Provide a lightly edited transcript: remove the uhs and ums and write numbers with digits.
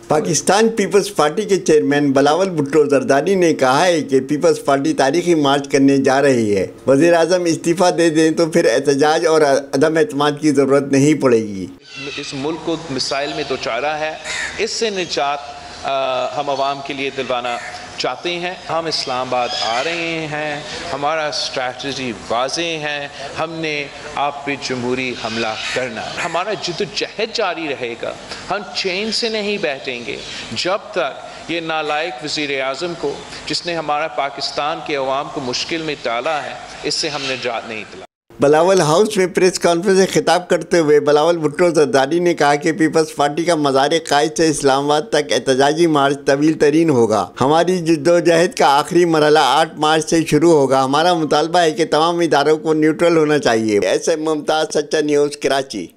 Pakistan peoples party के chairman Bilawal Bhutto Zardari ने कहा है कि पीपल्स पार्टी तारीखी मार्च करने जा रही है। वज़ीर आज़म इस्तीफ़ा दे दें तो फिर एहतजाज और अदम एतमाद की ज़रूरत नहीं पड़ेगी। इस मुल्क को मिसाइल में दोचारा है, इससे निजात हम आवाम के लिए दिलवाना चाहते हैं। हम इस्लामाबाद आ रहे हैं, हमारा स्ट्रैटेजी वाज़े है, हमने आप पे जमहूरी हमला करना है। हमारा जिद्दोजहद जारी रहेगा, हम चैन से नहीं बैठेंगे जब तक ये नालायक वज़ीर आज़म को, जिसने हमारा पाकिस्तान के अवाम को मुश्किल में डाला है, इससे हम निजात नहीं दिला। बिलावल हाउस में प्रेस कॉन्फ्रेंस से खिताब करते हुए बिलावल भुट्टो जरदारी ने कहा कि पीपल्स पार्टी का मज़ार-ए-क़ाइद से इस्लामाबाद तक एहतजाजी मार्च तवील तरीन होगा। हमारी जद्दोजहद का आखिरी मरहला 8 मार्च से शुरू होगा। हमारा मुतालबा है कि तमाम इदारों को न्यूट्रल होना चाहिए। ऐसे मुमताज़ सच्चा न्यूज़, कराची।